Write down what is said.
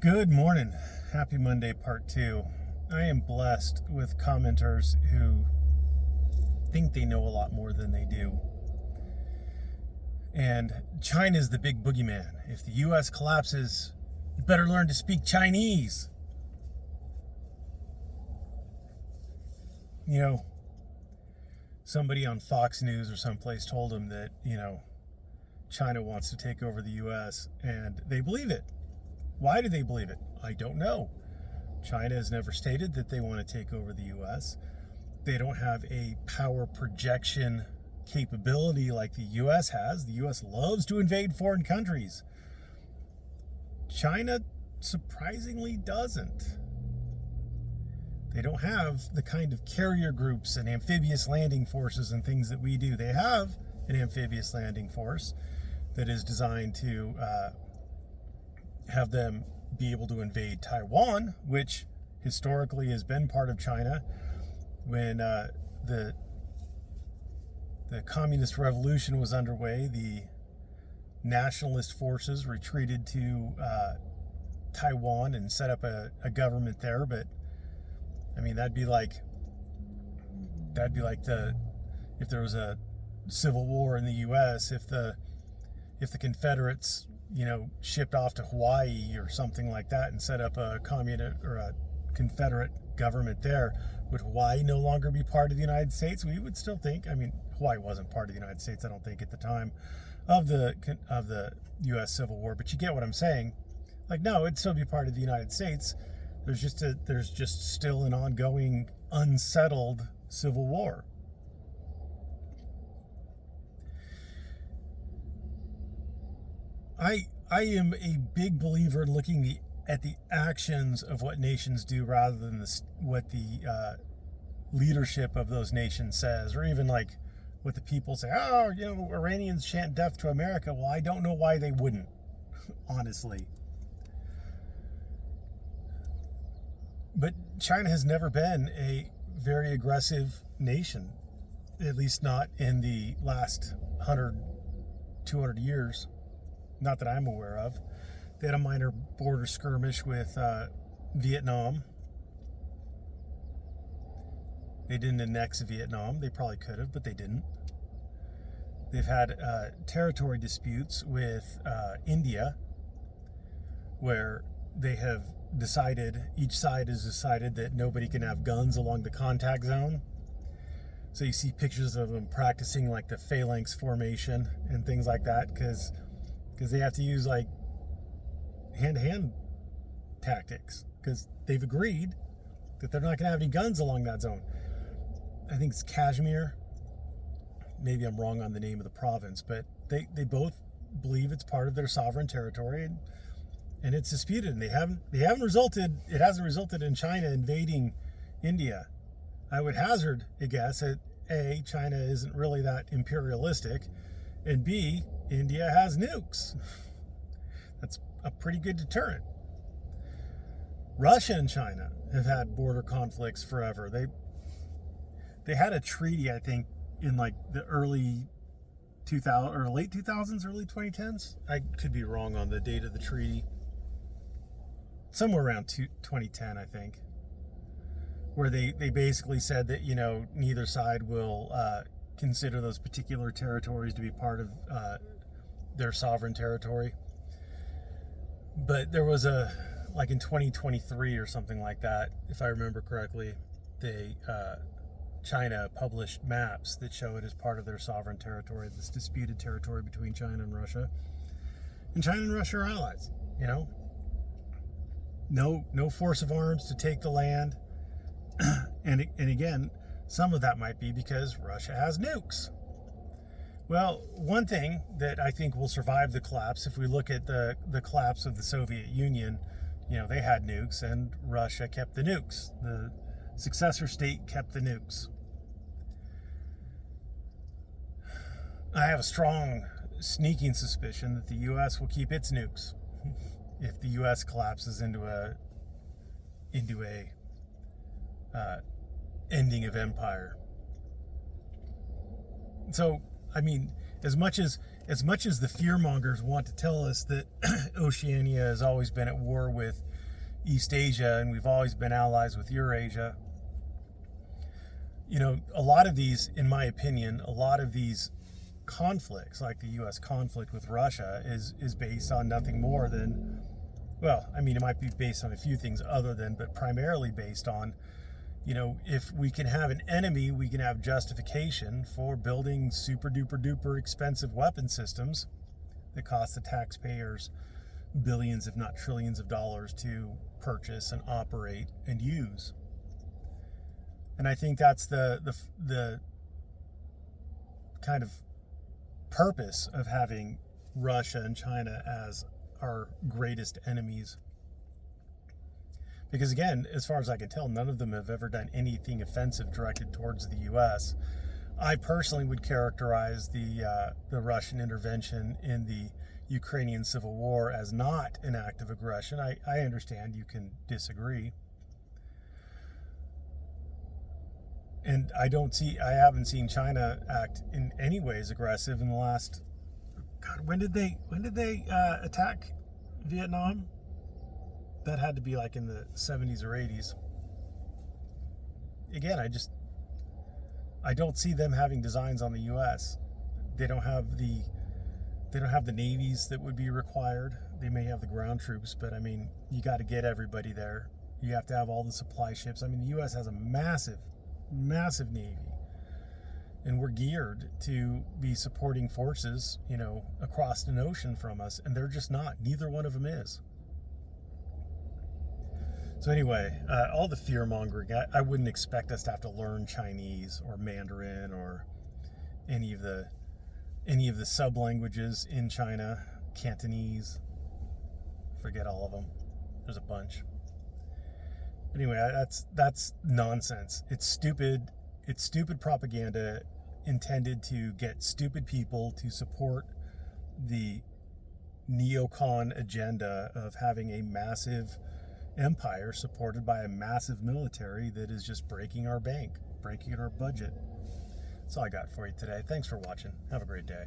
Good morning. Happy Monday, part two. I am blessed with commenters who think they know a lot more than they do. And China's the big boogeyman. If the U.S. collapses, you better learn to speak Chinese. You know, somebody on Fox News or someplace told them that, China wants to take over the U.S. and they believe it. Why do they believe it? I don't know. China has never stated that they want to take over the U.S. They don't have a power projection capability like the U.S. has. The U.S. loves to invade foreign countries. China surprisingly doesn't. They don't have the kind of carrier groups and amphibious landing forces and things that we do. They have an amphibious landing force that is designed to have them be able to invade Taiwan, which historically has been part of China. When the communist revolution was underway, the nationalist forces retreated to Taiwan and set up a government there. But I mean, that'd be like if there was a civil war in the U.S. if the Confederates shipped off to Hawaii or something like that and set up a communist or a Confederate government there. Would Hawaii no longer be part of the United States? We would still think. I mean, Hawaii wasn't part of the United States, I don't think, at the time of the U.S. Civil War. But you get what I'm saying. Like, no, it'd still be part of the United States. There's just still an ongoing, unsettled civil war. I am a big believer in looking at the actions of what nations do rather than what the leadership of those nations says, or even like what the people say. Oh, Iranians chant death to America. Well, I don't know why they wouldn't, honestly. But China has never been a very aggressive nation, at least not in the last 100, 200 years. Not that I'm aware of. They had a minor border skirmish with Vietnam. They didn't annex Vietnam. They probably could have, but they didn't. They've had territory disputes with India, where they have each side has decided that nobody can have guns along the contact zone. So you see pictures of them practicing like the phalanx formation and things like that, because they have to use like hand-to-hand tactics because they've agreed that they're not going to have any guns along that zone. I think it's Kashmir. Maybe I'm wrong on the name of the province, but they both believe it's part of their sovereign territory, and it's disputed. And it hasn't resulted in China invading India. I would hazard a guess that A, China isn't really that imperialistic, and B, India has nukes. That's a pretty good deterrent. Russia and China have had border conflicts forever. They had a treaty, I think, in like the early 2000 or late 2000s, early 2010s. I could be wrong on the date of the treaty. Somewhere around 2010, I think, where they basically said that neither side will consider those particular territories to be part of their sovereign territory. But there was like in 2023 or something like that, if I remember correctly, China published maps that show it as part of their sovereign territory, this disputed territory between China and Russia. And China and Russia are allies, No force of arms to take the land. And again, some of that might be because Russia has nukes. Well, one thing that I think will survive the collapse, if we look at the collapse of the Soviet Union, they had nukes and Russia kept the nukes. The successor state kept the nukes. I have a strong, sneaking suspicion that the U.S. will keep its nukes if the U.S. collapses into a ending of empire. So, I mean, as much as the fearmongers want to tell us that Oceania has always been at war with Eastasia, and we've always been allies with Eurasia. You know, a lot of these, in my opinion, a lot of these conflicts, like the U.S. conflict with Russia, is based on nothing more than, well, I mean, it might be based on a few things other than, but primarily based on, you know, if we can have an enemy, we can have justification for building super duper duper expensive weapon systems that cost the taxpayers billions, if not trillions of dollars to purchase and operate and use. And I think that's the kind of purpose of having Russia and China as our greatest enemies. Because again, as far as I can tell, none of them have ever done anything offensive directed towards the U.S. I personally would characterize the Russian intervention in the Ukrainian civil war as not an act of aggression. I understand you can disagree. And I haven't seen China act in any ways aggressive in the last, God, when did they attack Vietnam? That had to be like in the 70s or 80s. Again, I don't see them having designs on the US. They don't have the navies that would be required. They may have the ground troops, but I mean, you got to get everybody there. You have to have all the supply ships. I mean, the US has a massive navy, and we're geared to be supporting forces, you know, across an ocean from us, and they're just not. Neither one of them is. So anyway, all the fear mongering, I wouldn't expect us to have to learn Chinese or Mandarin or any of the sub languages in China. Cantonese, forget all of them. There's a bunch. Anyway, that's nonsense. It's stupid. It's stupid propaganda intended to get stupid people to support the neocon agenda of having a massive empire supported by a massive military that is just breaking our bank, breaking our budget. That's all I got for you today. Thanks for watching. Have a great day.